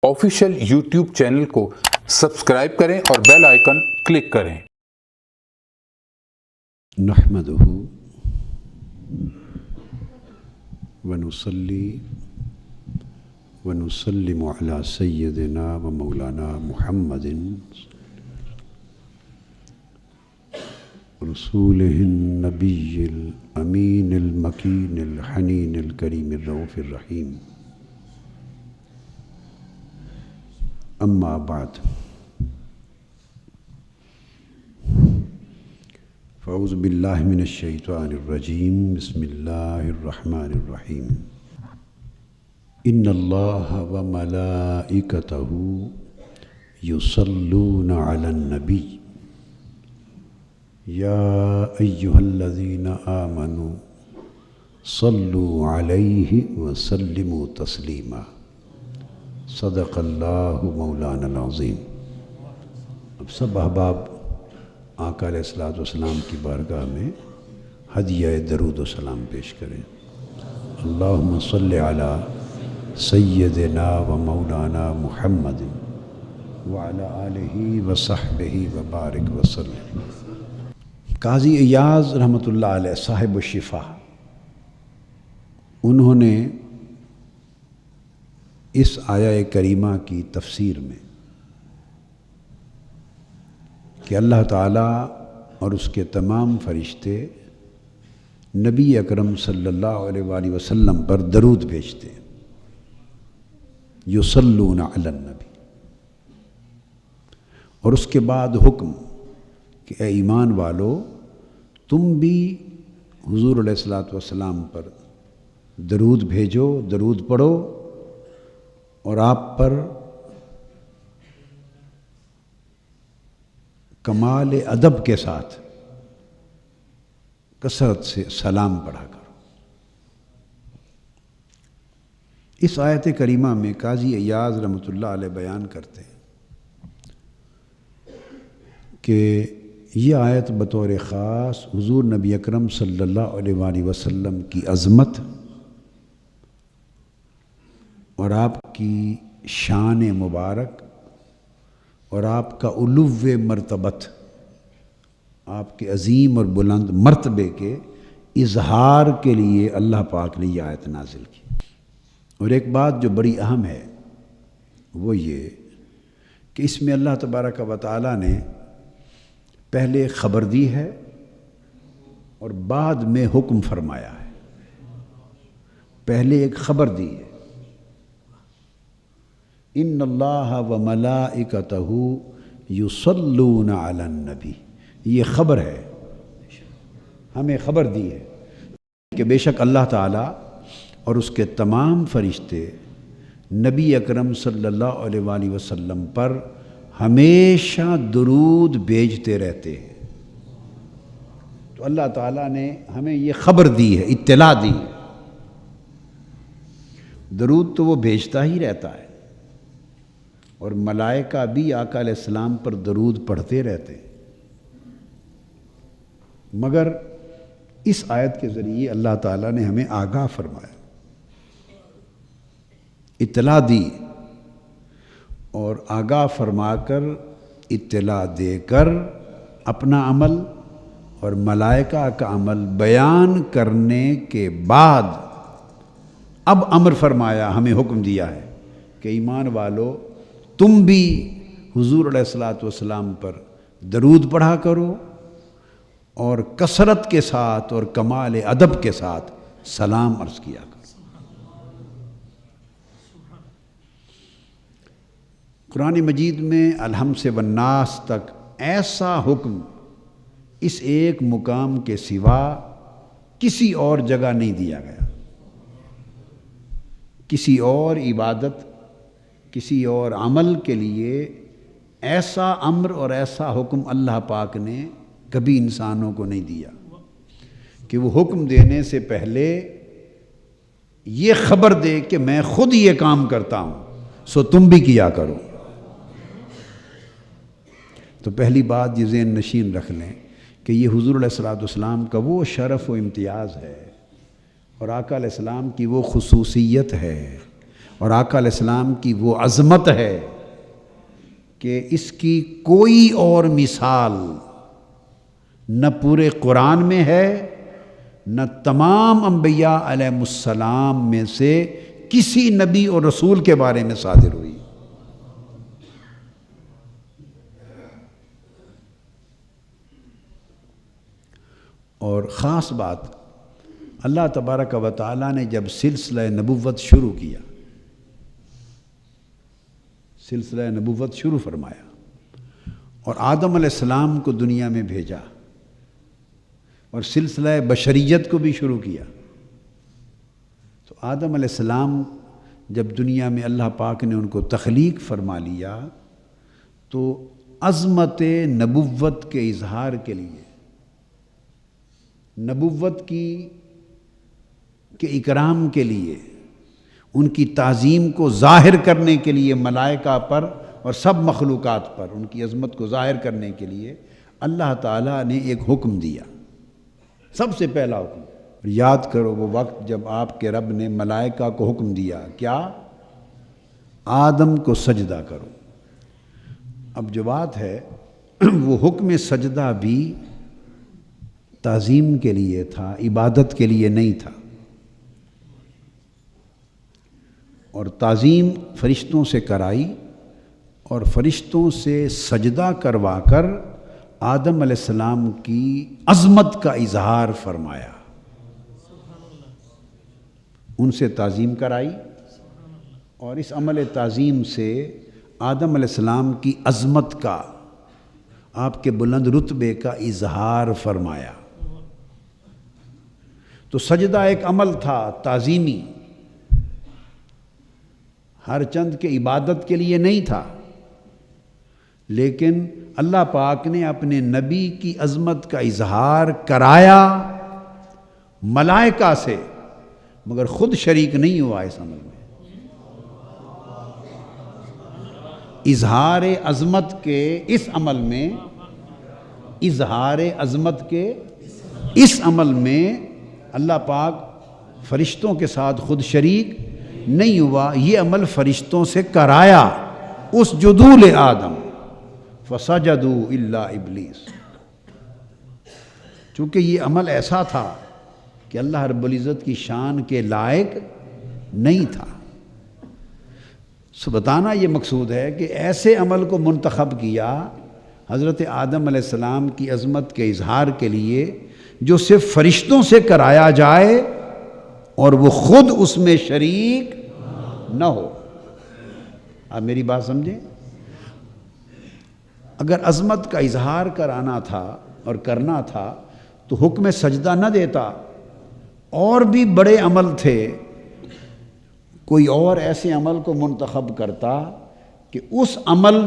Official YouTube channel کو subscribe کریں اور بیل آئیکن کلک کریں۔ نحمدہ ونصلی ونسلم علی سیدنا و مولانا محمد رسولہ النبی الامین المکین الحنین الکریم الرؤوف الرحیم، اما بعد فاعوذ باللہ من الشیطان الرجیم، بسم اللہ الرحمن الرحیم۔ ان اللہ وملائکتہ یصلون علی النبی یا ایہا الذین آمنوا صلوا علیہ وسلموا تسلیما، صدق اللہ مولانا العظیم۔ اب سب احباب آقا علیہ الصلوۃ والسلام کی بارگاہ میں ہدیہ درود و سلام پیش کریں۔ اللہم صلی علی سیدنا و مولانا محمد وعلی آلہ وصحبہ وبارک وسلم۔ قاضی ایاز رحمۃ اللہ علیہ صاحب الشفا، انہوں نے اس آیہ کریمہ کی تفسیر میں کہ اللہ تعالیٰ اور اس کے تمام فرشتے نبی اکرم صلی اللہ علیہ وآلہ وسلم پر درود بھیجتے، یصلون علی النبی، اور اس کے بعد حکم کہ اے ایمان والو تم بھی حضور علیہ الصلوۃ والسلام پر درود بھیجو، درود پڑھو، اور آپ پر کمال ادب کے ساتھ کثرت سے سلام پڑھا کرو۔ اس آیت کریمہ میں قاضی ایاز رحمۃ اللہ علیہ بیان کرتے ہیں کہ یہ آیت بطور خاص حضور نبی اکرم صلی اللہ علیہ وآلہ وسلم کی عظمت اور آپ کی شان مبارک اور آپ کا علو مرتبت، آپ کے عظیم اور بلند مرتبے کے اظہار کے لیے اللہ پاک نے یہ آیت نازل کی۔ اور ایک بات جو بڑی اہم ہے وہ یہ کہ اس میں اللہ تبارک و تعالیٰ نے پہلے خبر دی ہے اور بعد میں حکم فرمایا ہے۔ پہلے ایک خبر دی ہے، ان اللہ وملائکتہ یصلون علی النبی، یہ خبر ہے، ہمیں خبر دی ہے کہ بے شک اللہ تعالیٰ اور اس کے تمام فرشتے نبی اکرم صلی اللہ علیہ وآلہ وسلم پر ہمیشہ درود بھیجتے رہتے ہیں۔ تو اللہ تعالیٰ نے ہمیں یہ خبر دی ہے، اطلاع دی ہے۔ درود تو وہ بھیجتا ہی رہتا ہے، اور ملائکہ بھی آقا علیہ السلام پر درود پڑھتے رہتے ہیں، مگر اس آیت کے ذریعے اللہ تعالیٰ نے ہمیں آگاہ فرمایا، اطلاع دی، اور آگاہ فرما کر اطلاع دے کر اپنا عمل اور ملائکہ کا عمل بیان کرنے کے بعد اب امر فرمایا، ہمیں حکم دیا ہے کہ ایمان والو تم بھی حضور علیہ الصلوۃ والسلام پر درود پڑھا کرو اور کثرت کے ساتھ اور کمال ادب کے ساتھ سلام عرض کیا کرو۔ قرآن مجید میں الحم سے والناس تک ایسا حکم اس ایک مقام کے سوا کسی اور جگہ نہیں دیا گیا۔ کسی اور عبادت، کسی اور عمل کے لیے ایسا امر اور ایسا حکم اللہ پاک نے کبھی انسانوں کو نہیں دیا کہ وہ حکم دینے سے پہلے یہ خبر دے کہ میں خود یہ کام کرتا ہوں سو تم بھی کیا کرو۔ تو پہلی بات یہ ذہن نشین رکھ لیں کہ یہ حضور علیہ الصلوۃ والسلام کا وہ شرف و امتیاز ہے اور آقا علیہ السلام کی وہ خصوصیت ہے اور آقا علیہ السلام کی وہ عظمت ہے کہ اس کی کوئی اور مثال نہ پورے قرآن میں ہے، نہ تمام انبیاء علیہ السلام میں سے کسی نبی اور رسول کے بارے میں صادر ہوئی۔ اور خاص بات، اللہ تبارک و تعالیٰ نے جب سلسلہ نبوت شروع کیا، سلسلہ نبوت شروع فرمایا اور آدم علیہ السلام کو دنیا میں بھیجا اور سلسلہ بشریت کو بھی شروع کیا، تو آدم علیہ السلام جب دنیا میں اللہ پاک نے ان کو تخلیق فرما لیا تو عظمت نبوت کے اظہار کے لیے، نبوت کے اکرام کے لیے، ان کی تعظیم کو ظاہر کرنے کے لیے ملائکہ پر اور سب مخلوقات پر ان کی عظمت کو ظاہر کرنے کے لیے اللہ تعالیٰ نے ایک حکم دیا، سب سے پہلا حکم۔ یاد کرو وہ وقت جب آپ کے رب نے ملائکہ کو حکم دیا، کیا؟ آدم کو سجدہ کرو۔ اب جو بات ہے وہ حکم سجدہ بھی تعظیم کے لیے تھا، عبادت کے لیے نہیں تھا، اور تعظیم فرشتوں سے کرائی اور فرشتوں سے سجدہ کروا کر آدم علیہ السلام کی عظمت کا اظہار فرمایا، ان سے تعظیم کرائی اور اس عمل تعظیم سے آدم علیہ السلام کی عظمت کا، آپ کے بلند رتبے کا اظہار فرمایا۔ تو سجدہ ایک عمل تھا تعظیمی، ہر چند کے عبادت کے لیے نہیں تھا، لیکن اللہ پاک نے اپنے نبی کی عظمت کا اظہار کرایا ملائکہ سے، مگر خود شریک نہیں ہوا اس عمل میں۔ اظہار عظمت کے اس عمل میں، اظہار عظمت کے اس عمل میں اللہ پاک فرشتوں کے ساتھ خود شریک نہیں ہوا، یہ عمل فرشتوں سے کرایا۔ اسجدوا لآدم فسجدوا الا ابلیس، چونکہ یہ عمل ایسا تھا کہ اللہ رب العزت کی شان کے لائق نہیں تھا۔ سو بتانا یہ مقصود ہے کہ ایسے عمل کو منتخب کیا حضرت آدم علیہ السلام کی عظمت کے اظہار کے لیے جو صرف فرشتوں سے کرایا جائے اور وہ خود اس میں شریک نہ ہو۔ آپ میری بات سمجھیں؟ اگر عظمت کا اظہار کرانا تھا اور کرنا تھا تو حکم سجدہ نہ دیتا، اور بھی بڑے عمل تھے، کوئی اور ایسے عمل کو منتخب کرتا کہ اس عمل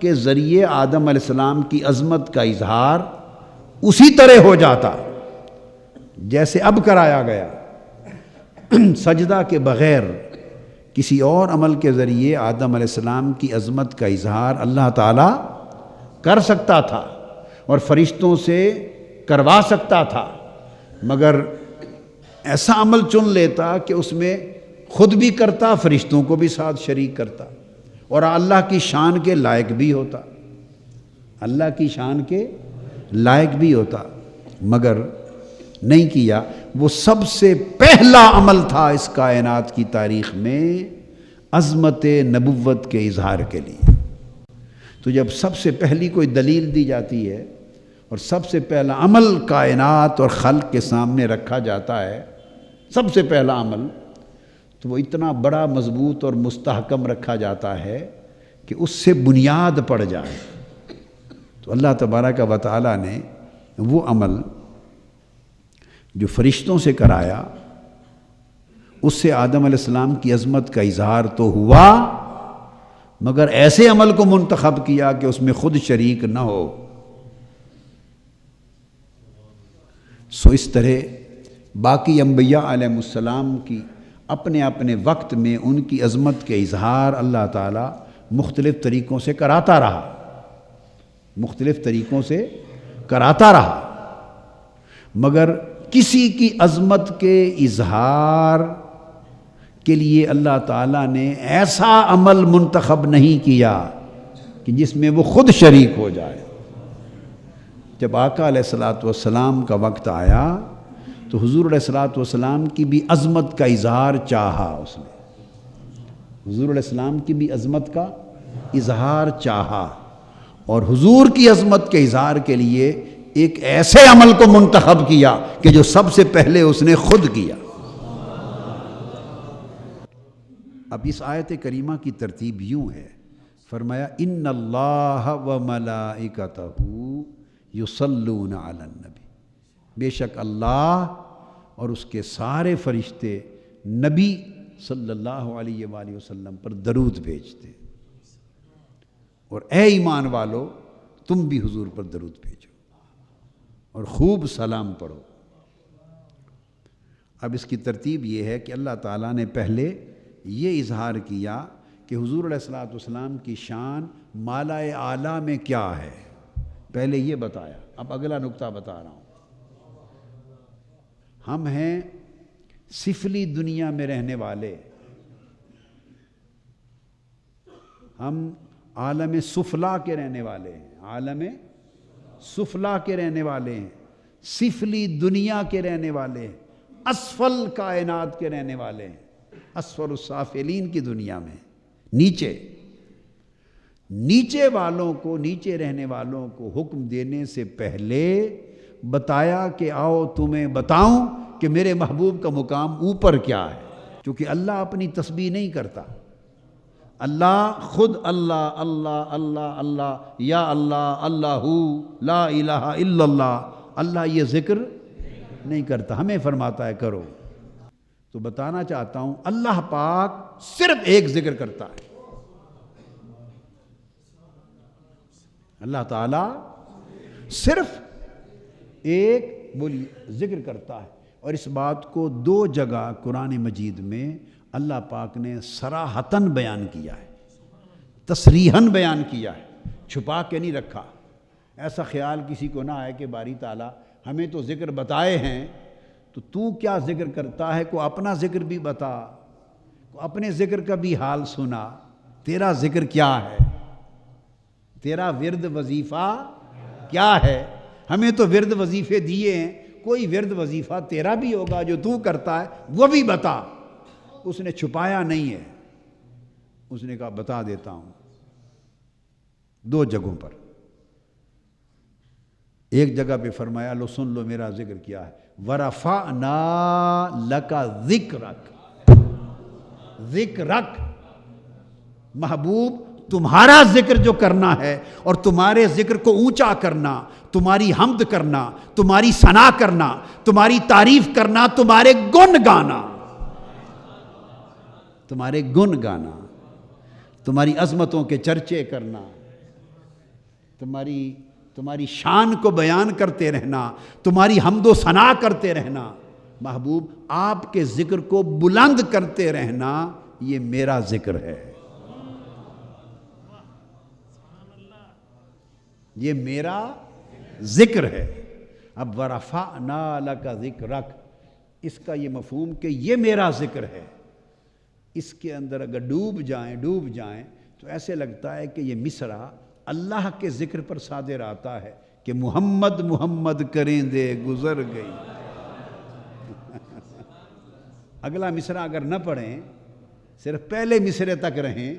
کے ذریعے آدم علیہ السلام کی عظمت کا اظہار اسی طرح ہو جاتا جیسے اب کرایا گیا۔ سجدہ کے بغیر کسی اور عمل کے ذریعے آدم علیہ السلام کی عظمت کا اظہار اللہ تعالیٰ کر سکتا تھا اور فرشتوں سے کروا سکتا تھا، مگر ایسا عمل چن لیتا کہ اس میں خود بھی کرتا، فرشتوں کو بھی ساتھ شریک کرتا اور اللہ کی شان کے لائق بھی ہوتا، اللہ کی شان کے لائق بھی ہوتا، مگر نہیں کیا۔ وہ سب سے پہلا عمل تھا اس کائنات کی تاریخ میں عظمت نبوت کے اظہار کے لیے۔ تو جب سب سے پہلی کوئی دلیل دی جاتی ہے اور سب سے پہلا عمل کائنات اور خلق کے سامنے رکھا جاتا ہے، سب سے پہلا عمل، تو وہ اتنا بڑا مضبوط اور مستحکم رکھا جاتا ہے کہ اس سے بنیاد پڑ جائے۔ تو اللہ تبارک و تعالیٰ نے وہ عمل جو فرشتوں سے کرایا، اس سے آدم علیہ السلام کی عظمت کا اظہار تو ہوا، مگر ایسے عمل کو منتخب کیا کہ اس میں خود شریک نہ ہو۔ سو اس طرح باقی انبیاء علیہ السلام کی اپنے اپنے وقت میں ان کی عظمت کے اظہار اللہ تعالیٰ مختلف طریقوں سے کراتا رہا، مختلف طریقوں سے کراتا رہا، مگر کسی کی عظمت کے اظہار کے لیے اللہ تعالیٰ نے ایسا عمل منتخب نہیں کیا کہ جس میں وہ خود شریک ہو جائے۔ جب آقا علیہ الصلوۃ والسلام کا وقت آیا تو حضور علیہ الصلوۃ والسلام کی بھی عظمت کا اظہار چاہا، اس نے حضور علیہ السلام کی بھی عظمت کا اظہار چاہا، اور حضور کی عظمت کے اظہار کے لیے ایک ایسے عمل کو منتخب کیا کہ جو سب سے پہلے اس نے خود کیا۔ اب اس آیت کریمہ کی ترتیب یوں ہے، فرمایا ان اللہ و ملائکتہ یصلون علی النبی، بے شک اللہ اور اس کے سارے فرشتے نبی صلی اللہ علیہ وآلہ وسلم پر درود بھیجتے، اور اے ایمان والو تم بھی حضور پر درود بھیجو اور خوب سلام پڑھو۔ اب اس کی ترتیب یہ ہے کہ اللہ تعالیٰ نے پہلے یہ اظہار کیا کہ حضور علیہ الصلوۃ والسلام کی شان مالا اعلیٰ میں کیا ہے، پہلے یہ بتایا۔ اب اگلا نقطہ بتا رہا ہوں، ہم ہیں سفلی دنیا میں رہنے والے، ہم عالم سفلا کے رہنے والے ہیں، عالم سفلا کے رہنے والے ہیں، سفلی دنیا کے رہنے والے ہیں، اسفل کائنات کے رہنے والے ہیں، اسفل السافلین کی دنیا میں، نیچے والوں کو، نیچے رہنے والوں کو حکم دینے سے پہلے بتایا کہ آؤ تمہیں بتاؤں کہ میرے محبوب کا مقام اوپر کیا ہے، کیونکہ اللہ اپنی تسبیح نہیں کرتا، اللہ خود اللہ اللہ اللہ اللہ یا اللہ اللہ لا الہ الا اللہ، اللہ یہ ذکر نہیں کرتا، ہمیں فرماتا ہے کرو۔ تو بتانا چاہتا ہوں اللہ پاک صرف ایک ذکر کرتا ہے، اللہ تعالیٰ صرف ایک ذکر کرتا ہے، اور اس بات کو دو جگہ قرآن مجید میں اللہ پاک نے صراحتاً بیان کیا ہے، تصریحاً بیان کیا ہے، چھپا کے نہیں رکھا۔ ایسا خیال کسی کو نہ آئے کہ باری تعالیٰ ہمیں تو ذکر بتائے ہیں تو کیا ذکر کرتا ہے، کو اپنا ذکر بھی بتا، کو اپنے ذکر کا بھی حال سنا، تیرا ذکر کیا ہے، تیرا ورد وظیفہ کیا ہے، ہمیں تو ورد وظیفے دیے ہیں، کوئی ورد وظیفہ تیرا بھی ہوگا جو تو کرتا ہے وہ بھی بتا۔ اس نے چھپایا نہیں ہے، اس نے کہا بتا دیتا ہوں دو جگہوں پر۔ ایک جگہ پہ فرمایا لو سن لو میرا ذکر کیا ہے، وَرَفَعْنَا لَكَ ذِكْرَكَ، ذکرک، محبوب تمہارا ذکر جو کرنا ہے اور تمہارے ذکر کو اونچا کرنا، تمہاری حمد کرنا، تمہاری ثنا کرنا، تمہاری تعریف کرنا، تمہارے گن گانا، تمہارے گن گانا، تمہاری عظمتوں کے چرچے کرنا، تمہاری شان کو بیان کرتے رہنا، تمہاری حمد و ثنا کرتے رہنا، محبوب آپ کے ذکر کو بلند کرتے رہنا، یہ میرا ذکر ہے، یہ میرا ذکر ہے۔ اب وَرَفَعْنَا لَكَ ذِكْرَكَ، اس کا یہ مفہوم کہ یہ میرا ذکر ہے، اس کے اندر اگر ڈوب جائیں تو ایسے لگتا ہے کہ یہ مصرع اللہ کے ذکر پر صادر آتا ہے کہ محمد محمد کریں دے گزر گئی۔ اگلا مصرع اگر نہ پڑھیں، صرف پہلے مصرے تک رہیں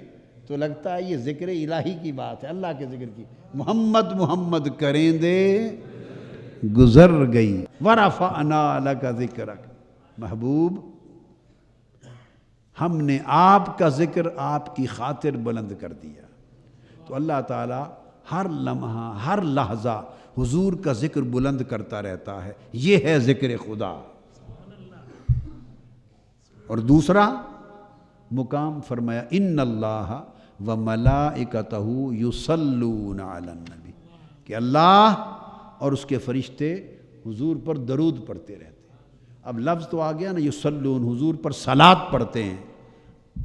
تو لگتا ہے یہ ذکر الہی کی بات ہے، اللہ کے ذکر کی، محمد محمد کریں دے گزر گئی۔ وَرَفَعْنَا لَكَ ذِكْرَكَ، محبوب ہم نے آپ کا ذکر آپ کی خاطر بلند کر دیا۔ تو اللہ تعالیٰ ہر لمحہ ہر لحظہ حضور کا ذکر بلند کرتا رہتا ہے، یہ ہے ذکر خدا۔ اور دوسرا مقام فرمایا ان اللہ وملائکتہ یصلون علی النبی، کہ اللہ اور اس کے فرشتے حضور پر درود پڑھتے رہتے ہیں۔ اب لفظ تو آ گیا نا یصلون، حضور پر صلاۃ پڑھتے ہیں۔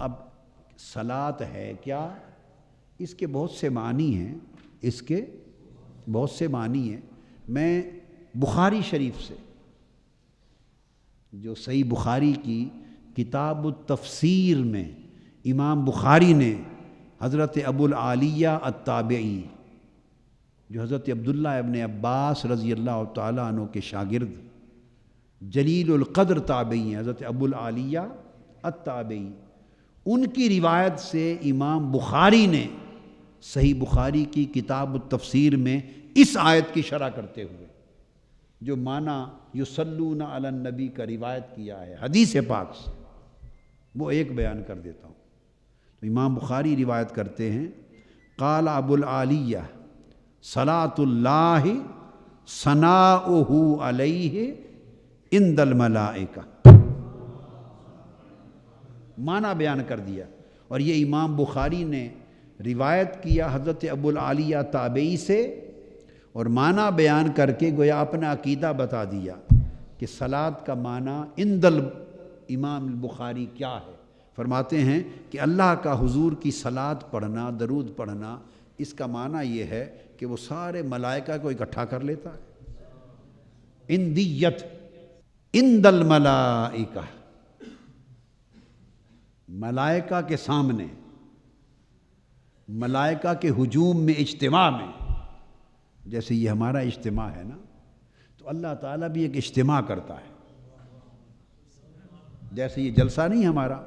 اب صلاۃ ہے کیا؟ اس کے بہت سے معنی ہیں، میں بخاری شریف سے، جو صحیح بخاری کی کتاب التفسیر میں امام بخاری نے حضرت ابو العالیہ التابعی، جو حضرت عبداللہ ابن عباس رضی اللہ تعالیٰ عنہ کے شاگرد جلیل القدر تابعی ہیں، حضرت ابو العالیہ التابعی، ان کی روایت سے امام بخاری نے صحیح بخاری کی کتاب التفسیر میں اس آیت کی شرح کرتے ہوئے جو معنی یصلون علی النبی کا روایت کیا ہے حدیث پاک سے، وہ ایک بیان کر دیتا ہوں۔ تو امام بخاری روایت کرتے ہیں، قال ابو العالیہ صلاۃ اللہ ثناؤہ علیہ عند الملائکہ، معنی بیان کر دیا۔ اور یہ امام بخاری نے روایت کیا حضرت ابو العالیہ تابعی سے، اور معنی بیان کر کے گویا اپنا عقیدہ بتا دیا کہ صلاۃ کا معنی عند امام البخاری کیا ہے۔ فرماتے ہیں کہ اللہ کا حضور کی صلاۃ پڑھنا، درود پڑھنا، اس کا معنی یہ ہے کہ وہ سارے ملائکہ کو اکٹھا کر لیتا ہے۔ اندیت عند الملائکہ، ملائکہ کے سامنے، ملائکہ کے ہجوم میں، اجتماع میں، جیسے یہ ہمارا اجتماع ہے نا، تو اللہ تعالیٰ بھی ایک اجتماع کرتا ہے، جیسے یہ جلسہ نہیں ہمارا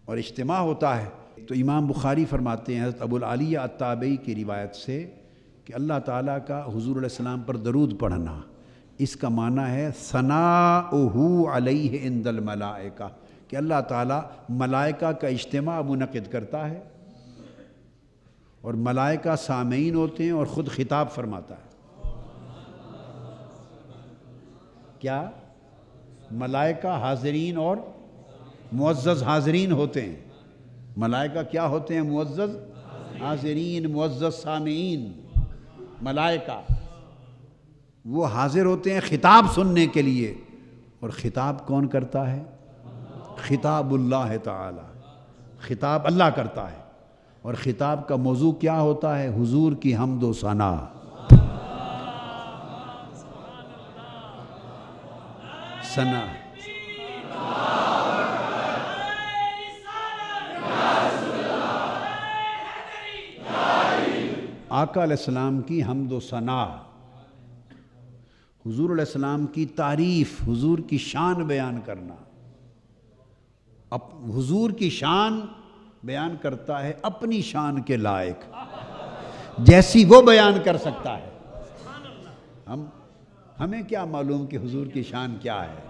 اور اجتماع ہوتا ہے۔ تو امام بخاری فرماتے ہیں حضرت ابو العالیہ التابعی کی روایت سے کہ اللہ تعالیٰ کا حضور علیہ السلام پر درود پڑھنا، اس کا معنی ہے ثناؤہ علیہ عند الملائکہ، کہ اللہ تعالیٰ ملائکہ کا اجتماع منعقد کرتا ہے، اور ملائکہ سامعین ہوتے ہیں اور خود خطاب فرماتا ہے۔ کیا؟ ملائکہ حاضرین اور معزز حاضرین ہوتے ہیں۔ ملائکہ کیا ہوتے ہیں؟ معزز حاضرین، معزز سامعین۔ ملائکہ وہ حاضر ہوتے ہیں خطاب سننے کے لیے، اور خطاب کون کرتا ہے؟ خطاب اللہ تعالی، خطاب اللہ کرتا ہے۔ اور خطاب کا موضوع کیا ہوتا ہے؟ حضور کی حمد و ثنا۔ ثنا آقا علیہ السلام کی حمد و ثنا، حضور علیہ السلام کی تعریف، حضور کی شان بیان کرنا۔ حضور کی شان بیان کرتا ہے اپنی شان کے لائق، جیسی وہ بیان کر سکتا ہے۔ ہمیں کیا معلوم کہ حضور کی شان کیا ہے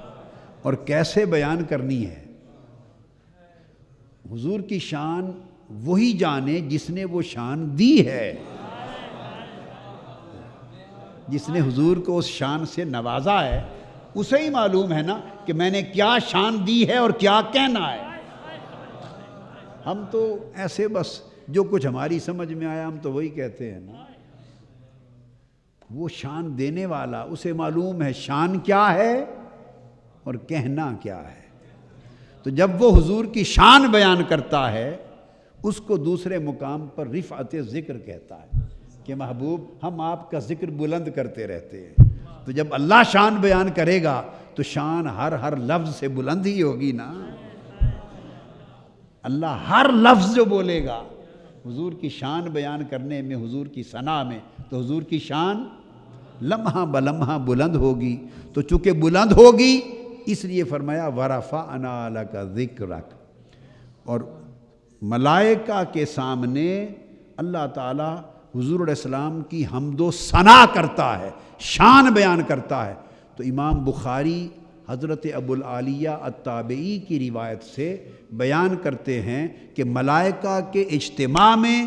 اور کیسے بیان کرنی ہے؟ حضور کی شان وہی جانے جس نے وہ شان دی ہے، جس نے حضور کو اس شان سے نوازا ہے، اسے ہی معلوم ہے نا کہ میں نے کیا شان دی ہے اور کیا کہنا ہے۔ ہم تو ایسے بس جو کچھ ہماری سمجھ میں آیا ہم تو وہی کہتے ہیں نا۔ وہ شان دینے والا، اسے معلوم ہے شان کیا ہے اور کہنا کیا ہے۔ تو جب وہ حضور کی شان بیان کرتا ہے، اس کو دوسرے مقام پر رفعت ذکر کہتا ہے کہ محبوب ہم آپ کا ذکر بلند کرتے رہتے ہیں۔ تو جب اللہ شان بیان کرے گا تو شان ہر لفظ سے بلند ہی ہوگی نا۔ اللہ ہر لفظ جو بولے گا حضور کی شان بیان کرنے میں، حضور کی ثنا میں، تو حضور کی شان لمحہ بلمحہ بلند ہوگی۔ تو چونکہ بلند ہوگی اس لیے فرمایا وَرَفَعْنَا لَكَ ذِكْرَكَ، اور ملائکہ کے سامنے اللہ تعالیٰ حضور علیہ السلام کی حمد و ثنا کرتا ہے، شان بیان کرتا ہے۔ تو امام بخاری حضرت ابو العالیہ التابعی کی روایت سے بیان کرتے ہیں کہ ملائکہ کے اجتماع میں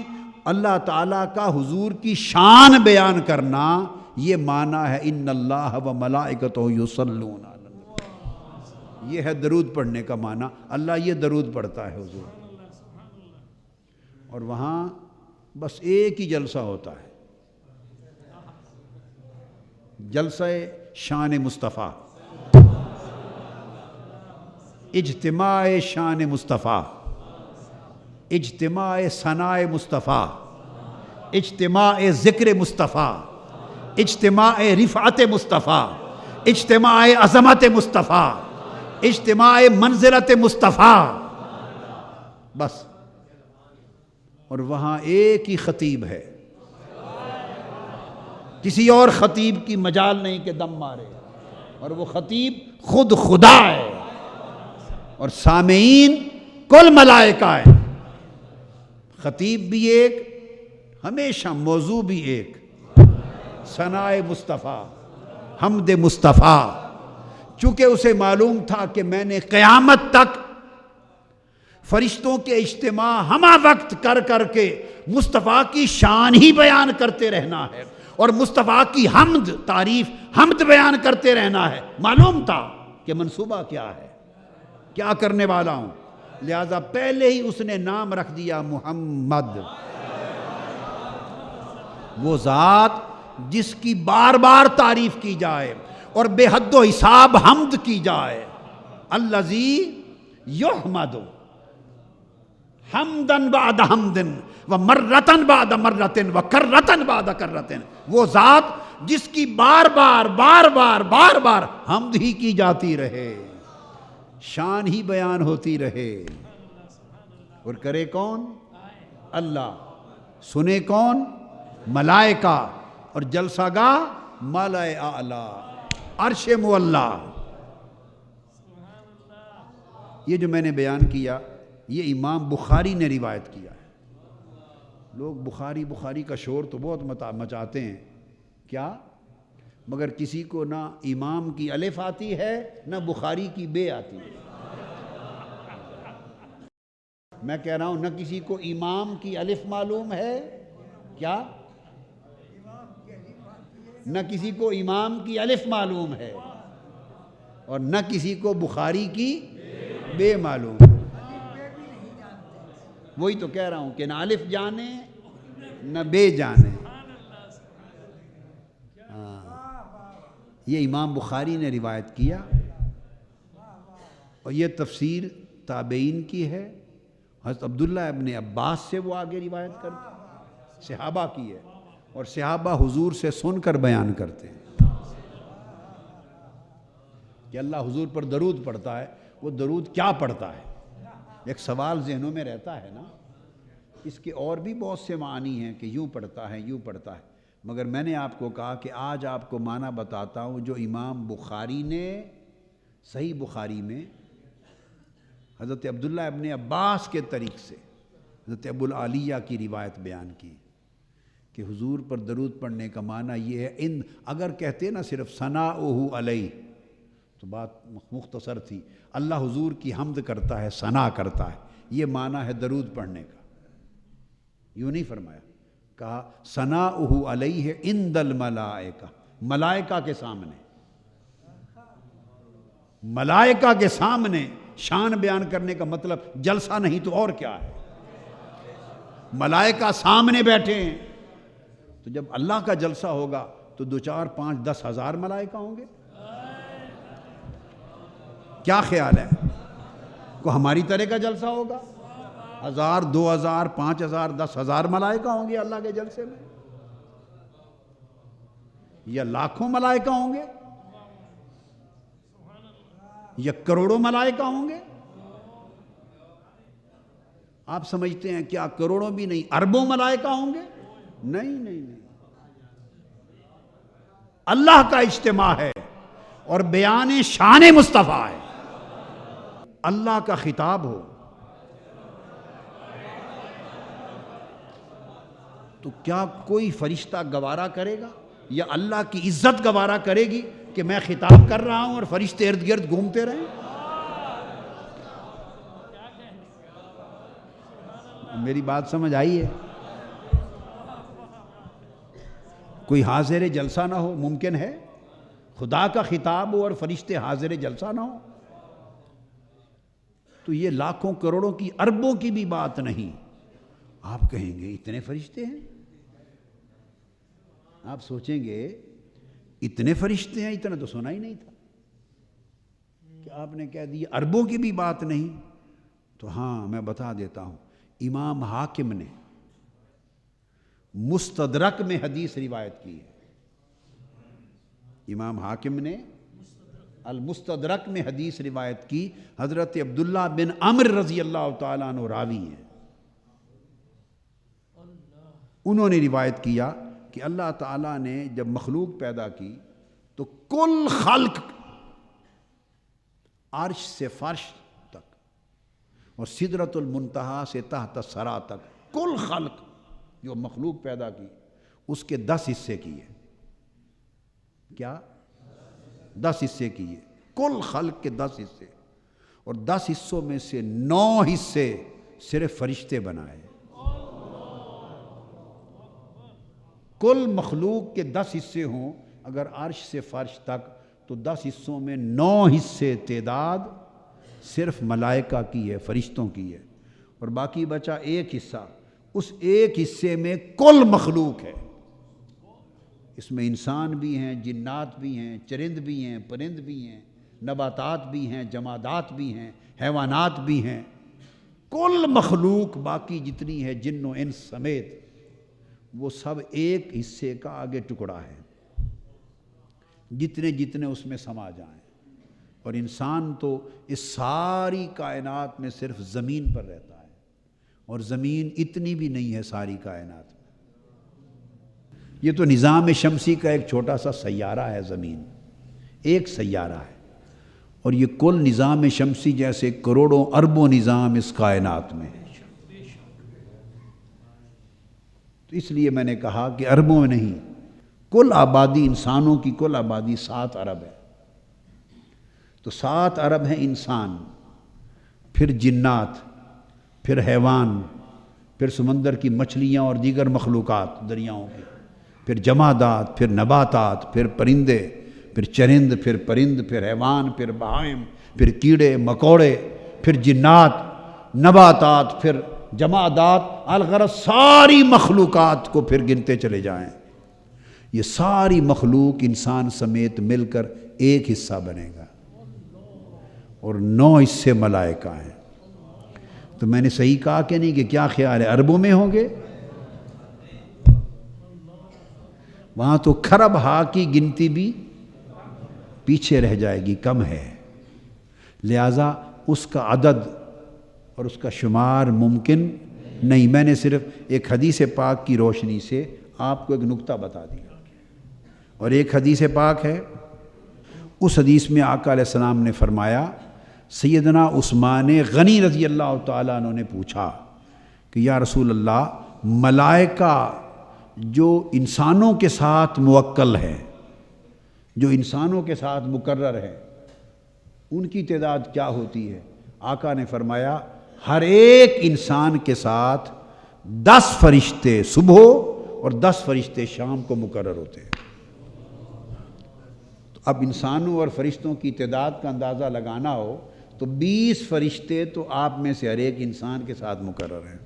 اللہ تعالیٰ کا حضور کی شان بیان کرنا، یہ معنی ہے ان اللہ و ملائکتہ یصلون علی النبی۔ یہ ہے درود پڑھنے کا معنی، اللہ یہ درود پڑھتا ہے حضور۔ اور وہاں بس ایک ہی جلسہ ہوتا ہے، جلسہ شان مصطفیٰ، اجتماع شان مصطفیٰ، اجتماع ثناء مصطفیٰ، اجتماع ذکر مصطفیٰ، اجتماع رفعت مصطفیٰ، اجتماع عظمت مصطفیٰ، اجتماع منزلت مصطفیٰ، بس. اور وہاں ایک ہی خطیب ہے، کسی اور خطیب کی مجال نہیں کہ دم مارے، اور وہ خطیب خود خدا ہے، اور سامعین کل ملائکہ ہے. خطیب بھی ایک، ہمیشہ موضوع بھی ایک، ثناء مصطفیٰ، حمد مصطفیٰ. چونکہ اسے معلوم تھا کہ میں نے قیامت تک فرشتوں کے اجتماع ہمہ وقت کر کر کے مصطفیٰ کی شان ہی بیان کرتے رہنا ہے، اور مصطفیٰ کی حمد، تعریف، حمد بیان کرتے رہنا ہے. معلوم تھا کہ منصوبہ کیا ہے، کیا کرنے والا ہوں، لہذا پہلے ہی اس نے نام رکھ دیا محمد. وہ ذات جس کی بار بار تعریف کی جائے اور بے حد و حساب حمد کی جائے. الذی یحمد حمدن بعد حمدن و مرتن بعد مرتن و کرتن بعد کرتن. وہ ذات جس کی بار بار بار بار بار بار حمد ہی کی جاتی رہے، شان ہی بیان ہوتی رہے. اور کرے کون؟ اللہ. سنے کون؟ ملائکہ. اور جلسہ گاہ ملائے اعلیٰ، عرش معلیٰ. یہ جو میں نے بیان کیا یہ امام بخاری نے روایت کیا ہے. لوگ بخاری کا شور تو بہت مچاتے ہیں کیا، مگر کسی کو نہ امام کی الف آتی ہے نہ بخاری کی بے آتی ہے. میں کہہ رہا ہوں نہ کسی کو امام کی الف معلوم ہے کیا، نہ کسی کو امام کی الف معلوم ہے، اور نہ کسی کو بخاری کی بے معلوم. وہی تو کہہ رہا ہوں کہ نہ الف جانے نہ بے جانے. یہ امام بخاری نے روایت کیا، اور یہ تفسیر تابعین کی ہے. حضرت عبداللہ ابن عباس سے وہ آگے روایت کرتے، صحابہ کی ہے، اور صحابہ حضور سے سن کر بیان کرتے ہیں کہ اللہ حضور پر درود پڑھتا ہے. وہ درود کیا پڑھتا ہے؟ ایک سوال ذہنوں میں رہتا ہے نا. اس کے اور بھی بہت سے معنی ہیں کہ یوں پڑھتا ہے یوں پڑھتا ہے، مگر میں نے آپ کو کہا کہ آج آپ کو معنی بتاتا ہوں جو امام بخاری نے صحیح بخاری میں حضرت عبداللہ ابن عباس کے طریق سے حضرت ابو العالیہ کی روایت بیان کی کہ حضور پر درود پڑھنے کا معنی یہ ہے. اگر کہتے نا صرف ثناؤہ علیہ تو بات مختصر تھی. اللہ حضور کی حمد کرتا ہے، ثنا کرتا ہے، یہ معنی ہے درود پڑھنے کا. یوں نہیں فرمایا، کہا ثناؤہ علیہ عند الملائکہ، ملائکہ کے سامنے. ملائکہ کے سامنے شان بیان کرنے کا مطلب جلسہ نہیں تو اور کیا ہے. ملائکہ سامنے بیٹھے ہیں، تو جب اللہ کا جلسہ ہوگا تو 2 4 5 10 ہزار ملائکہ ہوں گے. کیا خیال ہے؟ کو ہماری طرح کا جلسہ ہوگا؟ 1000 2000 5000 10,000 ملائکہ ہوں گے اللہ کے جلسے میں، یا لاکھوں ملائکہ ہوں گے، یا کروڑوں ملائکہ ہوں گے. آپ سمجھتے ہیں کیا کروڑوں بھی نہیں اربوں ملائکہ ہوں گے؟ نہیں. اللہ کا اجتماع ہے اور بیان شان مصطفیٰ ہے. اللہ کا خطاب ہو تو کیا کوئی فرشتہ گوارا کرے گا، یا اللہ کی عزت گوارا کرے گی کہ میں خطاب کر رہا ہوں اور فرشتے ارد گرد گھومتے رہیں؟ میری بات سمجھ آئی ہے؟ کوئی حاضر جلسہ نہ ہو ممکن ہے؟ خدا کا خطاب ہو اور فرشتے حاضر جلسہ نہ ہو؟ تو یہ لاکھوں کروڑوں کی اربوں کی بھی بات نہیں. آپ کہیں گے اتنے فرشتے ہیں، آپ سوچیں گے اتنے فرشتے ہیں، اتنا تو سنا ہی نہیں تھا کہ آپ نے کہہ دیا اربوں کی بھی بات نہیں. تو ہاں میں بتا دیتا ہوں، امام حاکم نے مستدرک میں حدیث روایت کی ہے. امام حاکم نے المستدرک میں حدیث روایت کی، حضرت عبداللہ بن عمر رضی اللہ تعالیٰ عنہ راوی ہیں، انہوں نے روایت کیا کہ اللہ تعالیٰ نے جب مخلوق پیدا کی تو کل خلق عرش سے فرش تک اور سدرۃ المنتہا سے تحت ثری تک کل خلق جو مخلوق پیدا کی اس کے 10 حصے کیے۔ کیا؟ 10 حصے کیے، کل خلق کے 10 حصے، اور 10 حصوں میں سے 9 حصے صرف فرشتے بنائے۔ کل مخلوق کے 10 حصے ہوں اگر عرش سے فرش تک، تو 10 حصوں میں 9 حصے تعداد صرف ملائکہ کی ہے، فرشتوں کی ہے، اور باقی بچا ایک حصہ، اس ایک حصے میں کل مخلوق ہے۔ اس میں انسان بھی ہیں، جنات بھی ہیں، چرند بھی ہیں، پرند بھی ہیں، نباتات بھی ہیں، جمادات بھی ہیں، حیوانات بھی ہیں، کل مخلوق باقی جتنی ہے جن و انس سمیت وہ سب ایک حصے کا آگے ٹکڑا ہے، جتنے جتنے اس میں سما جائیں۔ اور انسان تو اس ساری کائنات میں صرف زمین پر رہتا ہے، اور زمین اتنی بھی نہیں ہے ساری کائنات میں۔ یہ تو نظام شمسی کا ایک چھوٹا سا سیارہ ہے، زمین ایک سیارہ ہے، اور یہ کل نظام شمسی جیسے کروڑوں اربوں نظام اس کائنات میں ہے۔ تو اس لیے میں نے کہا کہ اربوں میں نہیں، کل آبادی، انسانوں کی کل آبادی 7 ارب ہے۔ تو 7 ارب ہیں انسان، پھر جنات، پھر حیوان، پھر سمندر کی مچھلیاں اور دیگر مخلوقات دریاؤں کی، پھر جمادات، پھر نباتات، پھر پرندے، پھر چرند، پھر پرند، پھر حیوان، پھر بہائم، پھر کیڑے مکوڑے، پھر جنات، نباتات، پھر جمادات، الغرض ساری مخلوقات کو پھر گنتے چلے جائیں، یہ ساری مخلوق انسان سمیت مل کر ایک حصہ بنے گا، اور 9 حصے ملائکہ ہیں۔ تو میں نے صحیح کہا کہ نہیں؟ کہ کیا خیال ہے، اربوں میں ہوں گے؟ وہاں تو کھرب ہا کی گنتی بھی پیچھے رہ جائے گی، کم ہے، لہذا اس کا عدد اور اس کا شمار ممکن نہیں۔ میں نے صرف ایک حدیث پاک کی روشنی سے آپ کو ایک نکتہ بتا دیا، اور ایک حدیث پاک ہے، اس حدیث میں آقا علیہ السلام نے فرمایا، سیدنا عثمان غنی رضی اللہ تعالیٰ عنہ نے پوچھا کہ یا رسول اللہ، ملائکہ جو انسانوں کے ساتھ موکل ہے، جو انسانوں کے ساتھ مقرر ہے، ان کی تعداد کیا ہوتی ہے؟ آقا نے فرمایا، ہر ایک انسان کے ساتھ 10 فرشتے صبح اور 10 فرشتے شام کو مقرر ہوتے ہیں۔ تو اب انسانوں اور فرشتوں کی تعداد کا اندازہ لگانا ہو تو 20 فرشتے تو آپ میں سے ہر ایک انسان کے ساتھ مقرر ہیں،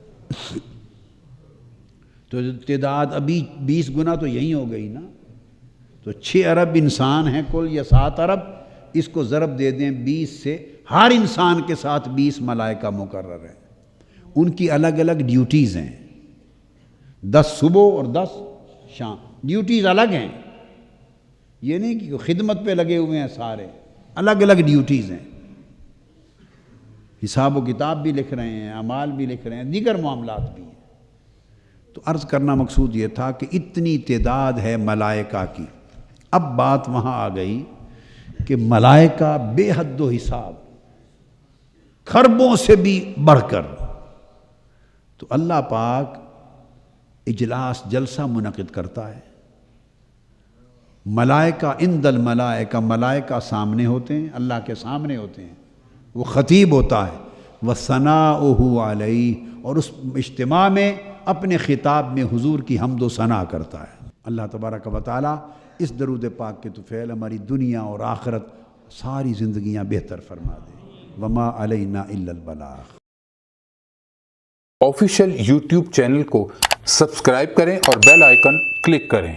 تو تعداد ابھی 20 گنا تو یہی ہو گئی نا۔ تو 6 ارب انسان ہیں کل، یا 7 ارب، اس کو ضرب دے دیں 20 سے، ہر انسان کے ساتھ 20 ملائکہ مقرر ہیں، ان کی الگ الگ ڈیوٹیز ہیں، 10 صبح اور 10 شام، ڈیوٹیز الگ ہیں، یہ نہیں کہ خدمت پہ لگے ہوئے ہیں، سارے الگ الگ ڈیوٹیز ہیں، حساب و کتاب بھی لکھ رہے ہیں، اعمال بھی لکھ رہے ہیں، دیگر معاملات بھی ہیں۔ تو عرض کرنا مقصود یہ تھا کہ اتنی تعداد ہے ملائکہ کی۔ اب بات وہاں آ گئی کہ ملائکہ بے حد و حساب، خربوں سے بھی بڑھ کر، تو اللہ پاک اجلاس جلسہ منعقد کرتا ہے، ملائکہ عند الملائکہ، ملائکہ سامنے ہوتے ہیں، اللہ کے سامنے ہوتے ہیں، وہ خطیب ہوتا ہے، وَثَنَاؤُهُ عَلَيْهِ، اور اس اجتماع میں اپنے خطاب میں حضور کی حمد و ثنا کرتا ہے۔ اللہ تبارک و تعالیٰ اس درود پاک کے طفیل ہماری دنیا اور آخرت ساری زندگیاں بہتر فرما دے۔ وما علینا الا البلاغ۔ آفیشیل یوٹیوب چینل کو سبسکرائب کریں اور بیل آئیکن کلک کریں۔